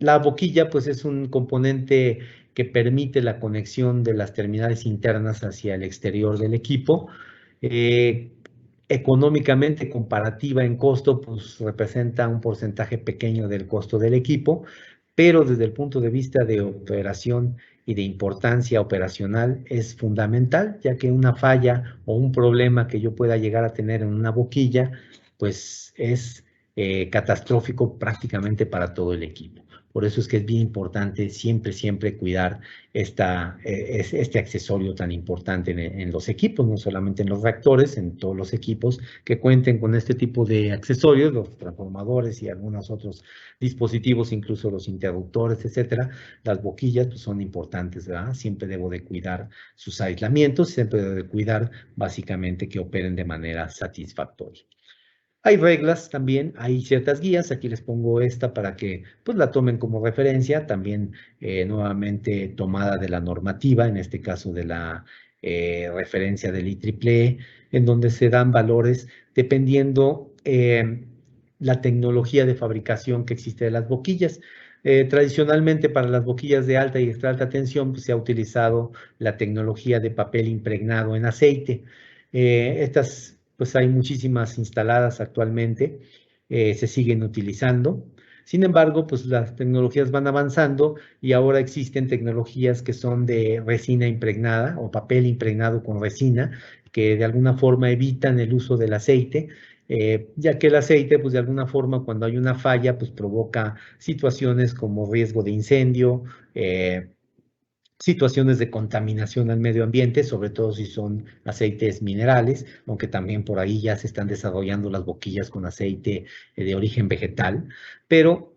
La boquilla pues es un componente que permite la conexión de las terminales internas hacia el exterior del equipo. Económicamente comparativa en costo, pues representa un porcentaje pequeño del costo del equipo, pero desde el punto de vista de operación y de importancia operacional es fundamental, ya que una falla o un problema que yo pueda llegar a tener en una boquilla, pues es catastrófico prácticamente para todo el equipo. Por eso es que es bien importante siempre cuidar este accesorio tan importante en los equipos, no solamente en los reactores, en todos los equipos que cuenten con este tipo de accesorios, los transformadores y algunos otros dispositivos, incluso los interruptores, etcétera. Las boquillas pues, son importantes, ¿verdad? Siempre debo de cuidar sus aislamientos, siempre debo de cuidar básicamente que operen de manera satisfactoria. Hay reglas también, hay ciertas guías, aquí les pongo esta para que pues la tomen como referencia, también nuevamente tomada de la normativa, en este caso de la referencia del IEEE, en donde se dan valores dependiendo la tecnología de fabricación que existe de las boquillas. Tradicionalmente para las boquillas de alta y extra alta tensión pues, se ha utilizado la tecnología de papel impregnado en aceite. Estas, pues hay muchísimas instaladas actualmente, se siguen utilizando. Sin embargo, pues las tecnologías van avanzando y ahora existen tecnologías que son de resina impregnada o papel impregnado con resina, que de alguna forma evitan el uso del aceite, ya que el aceite, pues de alguna forma, cuando hay una falla, pues provoca situaciones como riesgo de incendio, situaciones de contaminación al medio ambiente, sobre todo si son aceites minerales, aunque también por ahí ya se están desarrollando las boquillas con aceite de origen vegetal, pero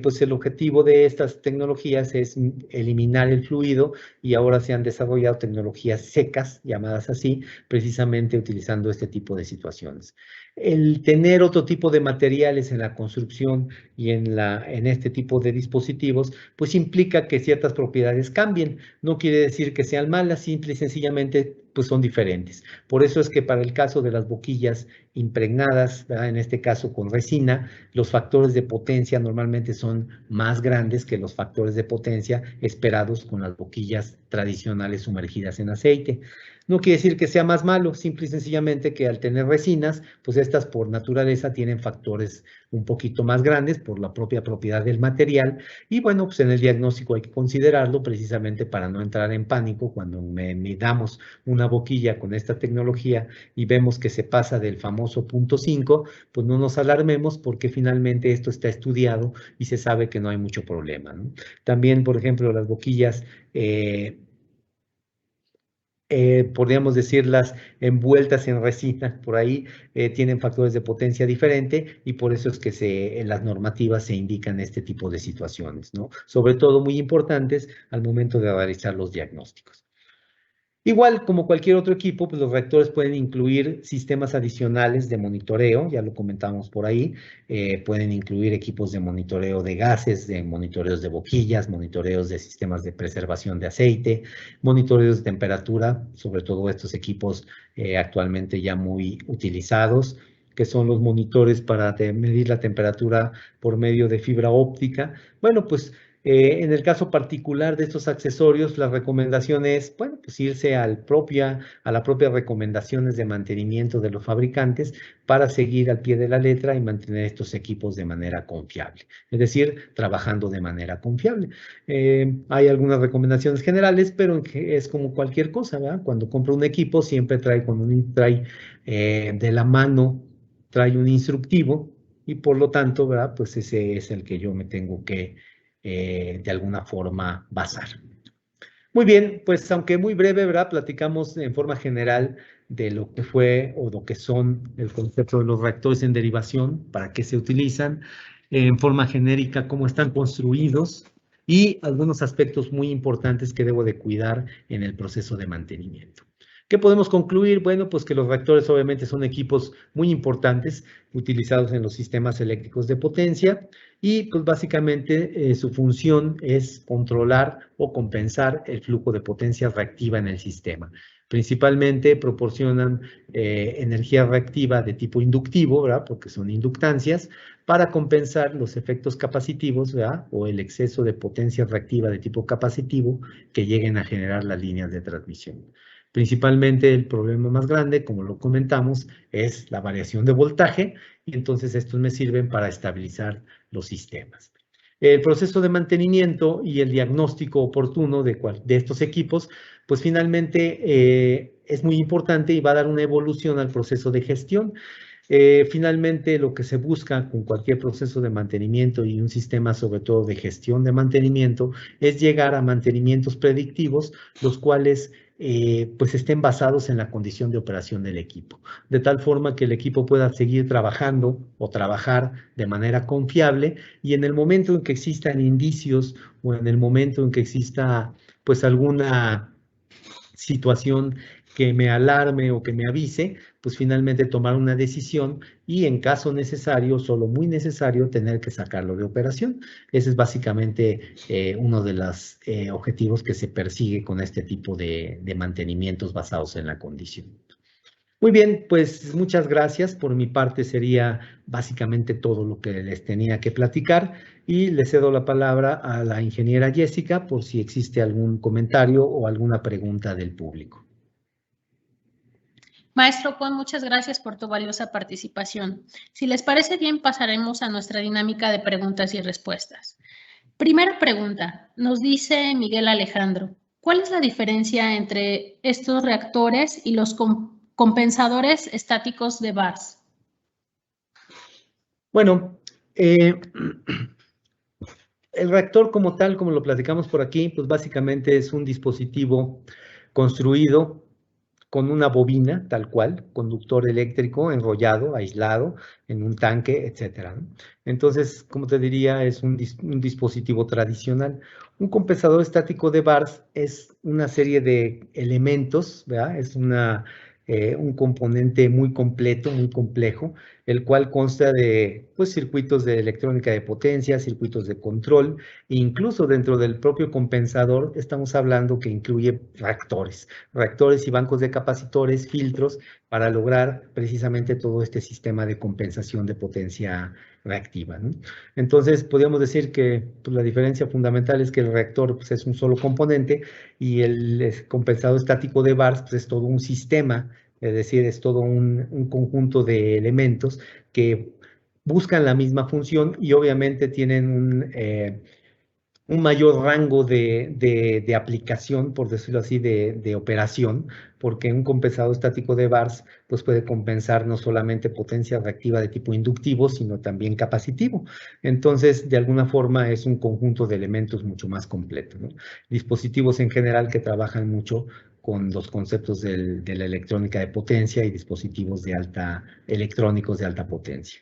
pues el objetivo de estas tecnologías es eliminar el fluido y ahora se han desarrollado tecnologías secas, llamadas así, precisamente utilizando este tipo de situaciones. El tener otro tipo de materiales en la construcción y en este tipo de dispositivos, pues implica que ciertas propiedades cambien. No quiere decir que sean malas, simple y sencillamente pues son diferentes. Por eso es que para el caso de las boquillas impregnadas, ¿verdad? En este caso con resina, los factores de potencia normalmente son más grandes que los factores de potencia esperados con las boquillas tradicionales sumergidas en aceite. No quiere decir que sea más malo, simple y sencillamente que al tener resinas, pues estas por naturaleza tienen factores un poquito más grandes por la propia propiedad del material y bueno, pues en el diagnóstico hay que considerarlo precisamente para no entrar en pánico cuando midamos una boquilla con esta tecnología y vemos que se pasa del famoso punto 5, pues no nos alarmemos porque finalmente esto está estudiado y se sabe que no hay mucho problema, ¿no? También, por ejemplo, las boquillas podríamos decirlas envueltas en resina, por ahí tienen factores de potencia diferente y por eso es que en las normativas se indican este tipo de situaciones, ¿no? Sobre todo muy importantes al momento de realizar los diagnósticos. Igual, como cualquier otro equipo, pues los reactores pueden incluir sistemas adicionales de monitoreo, ya lo comentamos por ahí, pueden incluir equipos de monitoreo de gases, de monitoreos de boquillas, monitoreos de sistemas de preservación de aceite, monitoreos de temperatura, sobre todo estos equipos actualmente ya muy utilizados, que son los monitores para medir la temperatura por medio de fibra óptica. Bueno, pues en el caso particular de estos accesorios, la recomendación es, bueno, pues irse a las propias recomendaciones de mantenimiento de los fabricantes para seguir al pie de la letra y mantener estos equipos de manera confiable, es decir, trabajando de manera confiable. Hay algunas recomendaciones generales, pero es como cualquier cosa, ¿verdad? Cuando compro un equipo, siempre trae de la mano, trae un instructivo y por lo tanto, ¿verdad? Pues ese es el que yo me tengo que de alguna forma basar. Muy bien, pues aunque muy breve, ¿verdad? Platicamos en forma general de lo que fue o lo que son el concepto de los reactores en derivación, para qué se utilizan, en forma genérica, cómo están construidos y algunos aspectos muy importantes que debo de cuidar en el proceso de mantenimiento. ¿Qué podemos concluir? Bueno, pues que los reactores obviamente son equipos muy importantes utilizados en los sistemas eléctricos de potencia y pues básicamente su función es controlar o compensar el flujo de potencia reactiva en el sistema. Principalmente proporcionan energía reactiva de tipo inductivo, ¿verdad? Porque son inductancias, para compensar los efectos capacitivos, ¿verdad? O el exceso de potencia reactiva de tipo capacitivo que lleguen a generar las líneas de transmisión. Principalmente el problema más grande, como lo comentamos, es la variación de voltaje y entonces estos me sirven para estabilizar los sistemas. El proceso de mantenimiento y el diagnóstico oportuno de estos equipos, pues finalmente es muy importante y va a dar una evolución al proceso de gestión. Finalmente, lo que se busca con cualquier proceso de mantenimiento y un sistema sobre todo de gestión de mantenimiento es llegar a mantenimientos predictivos, los cuales pues estén basados en la condición de operación del equipo, de tal forma que el equipo pueda seguir trabajando o trabajar de manera confiable y en el momento en que existan indicios o en el momento en que exista pues alguna situación que me alarme o que me avise, pues finalmente tomar una decisión y en caso necesario, solo muy necesario, tener que sacarlo de operación. Ese es básicamente uno de los objetivos que se persigue con este tipo de mantenimientos basados en la condición. Muy bien, pues muchas gracias. Por mi parte sería básicamente todo lo que les tenía que platicar y le cedo la palabra a la ingeniera Jessica por si existe algún comentario o alguna pregunta del público. Maestro Juan, muchas gracias por tu valiosa participación. Si les parece bien, pasaremos a nuestra dinámica de preguntas y respuestas. Primera pregunta, nos dice Miguel Alejandro, ¿cuál es la diferencia entre estos reactores y los compensadores estáticos de VARS? Bueno, el reactor como tal, como lo platicamos por aquí, pues básicamente es un dispositivo construido con una bobina, tal cual, conductor eléctrico enrollado, aislado, en un tanque, etcétera, ¿no? Entonces, como te diría, es un dispositivo tradicional. Un compensador estático de VARS es una serie de elementos, ¿verdad? Es un componente muy completo, muy complejo, el cual consta de pues, circuitos de electrónica de potencia, circuitos de control, e incluso dentro del propio compensador estamos hablando que incluye reactores y bancos de capacitores, filtros, para lograr precisamente todo este sistema de compensación de potencia reactiva, ¿no? Entonces, podríamos decir que pues, la diferencia fundamental es que el reactor pues, es un solo componente y el compensador estático de VARS pues, es todo un sistema, es decir, es todo un conjunto de elementos que buscan la misma función y obviamente tienen un mayor rango de aplicación, por decirlo así, de operación, porque un compensador estático de VARS pues puede compensar no solamente potencia reactiva de tipo inductivo, sino también capacitivo. Entonces, de alguna forma es un conjunto de elementos mucho más completo, ¿no? Dispositivos en general que trabajan mucho con los conceptos de la electrónica de potencia y dispositivos electrónicos de alta potencia.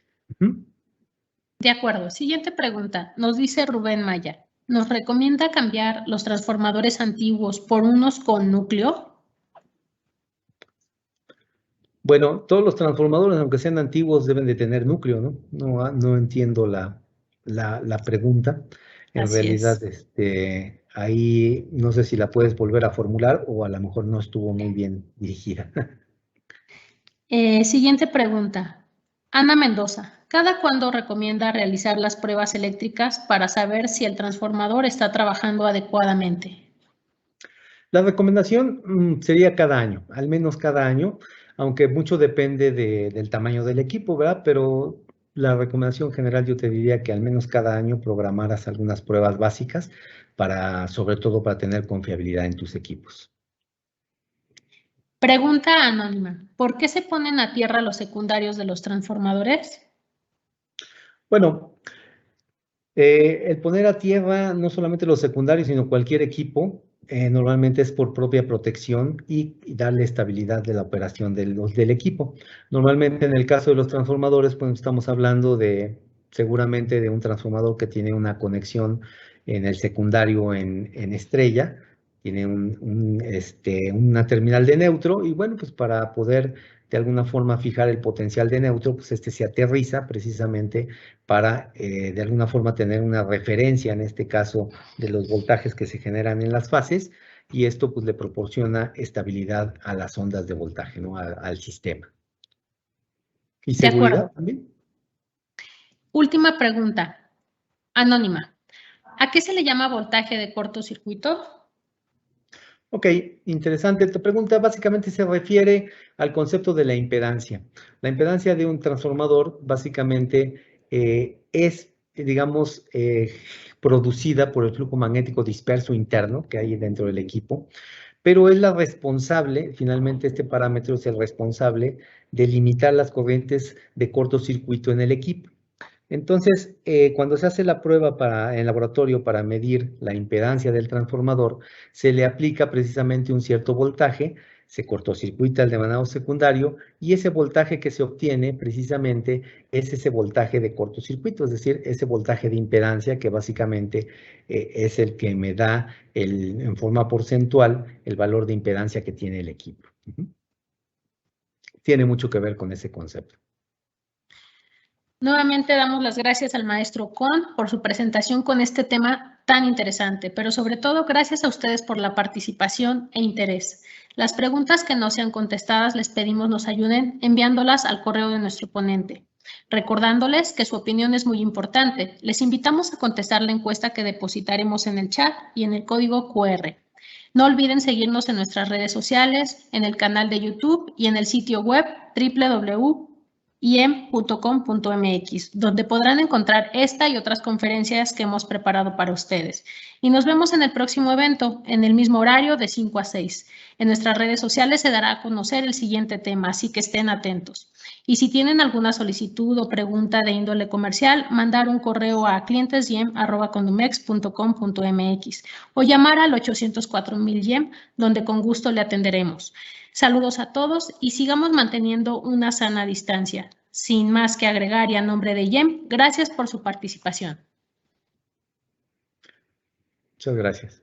De acuerdo. Siguiente pregunta. Nos dice Rubén Maya. ¿Nos recomienda cambiar los transformadores antiguos por unos con núcleo? Bueno, todos los transformadores, aunque sean antiguos, deben de tener núcleo, ¿no? No entiendo la pregunta. En Así realidad, es. ahí no sé si la puedes volver a formular o a lo mejor no estuvo muy bien dirigida. Siguiente pregunta. Ana Mendoza. ¿Cada cuándo recomienda realizar las pruebas eléctricas para saber si el transformador está trabajando adecuadamente? La recomendación sería cada año, al menos cada año, aunque mucho depende del tamaño del equipo, ¿verdad? Pero la recomendación general yo te diría que al menos cada año programaras algunas pruebas básicas sobre todo para tener confiabilidad en tus equipos. Pregunta anónima. ¿Por qué se ponen a tierra los secundarios de los transformadores? Bueno, el poner a tierra no solamente los secundarios, sino cualquier equipo, normalmente es por propia protección y darle estabilidad de la operación del equipo. Normalmente en el caso de los transformadores, pues estamos hablando seguramente de un transformador que tiene una conexión en el secundario en estrella, tiene una terminal de neutro y bueno, pues para poder de alguna forma fijar el potencial de neutro, pues se aterriza precisamente para de alguna forma tener una referencia, en este caso, de los voltajes que se generan en las fases, y esto pues le proporciona estabilidad a las ondas de voltaje, ¿no? Al sistema. ¿Y De acuerdo. seguridad también? Última pregunta. Anónima. ¿A qué se le llama voltaje de cortocircuito? Ok, interesante. Esta pregunta básicamente se refiere al concepto de la impedancia. La impedancia de un transformador básicamente es, digamos, producida por el flujo magnético disperso interno que hay dentro del equipo, pero es la responsable, finalmente este parámetro es el responsable de limitar las corrientes de cortocircuito en el equipo. Entonces, cuando se hace la prueba en laboratorio para medir la impedancia del transformador, se le aplica precisamente un cierto voltaje, se cortocircuita el devanado secundario y ese voltaje que se obtiene precisamente es ese voltaje de cortocircuito, es decir, ese voltaje de impedancia que básicamente es el que me da en forma porcentual el valor de impedancia que tiene el equipo. Tiene mucho que ver con ese concepto. Nuevamente damos las gracias al maestro Con por su presentación con este tema tan interesante, pero sobre todo gracias a ustedes por la participación e interés. Las preguntas que no sean contestadas les pedimos nos ayuden enviándolas al correo de nuestro ponente. Recordándoles que su opinión es muy importante, les invitamos a contestar la encuesta que depositaremos en el chat y en el código QR. No olviden seguirnos en nuestras redes sociales, en el canal de YouTube y en el sitio web www.iem.com.mx, donde podrán encontrar esta y otras conferencias que hemos preparado para ustedes. Y nos vemos en el próximo evento, en el mismo horario de 5 a 6. En nuestras redes sociales se dará a conocer el siguiente tema, así que estén atentos. Y si tienen alguna solicitud o pregunta de índole comercial, mandar un correo a clientesiem@condumex.com.mx o llamar al 804,000 YEM, donde con gusto le atenderemos. Saludos a todos y sigamos manteniendo una sana distancia. Sin más que agregar y a nombre de YEM, gracias por su participación. Muchas gracias.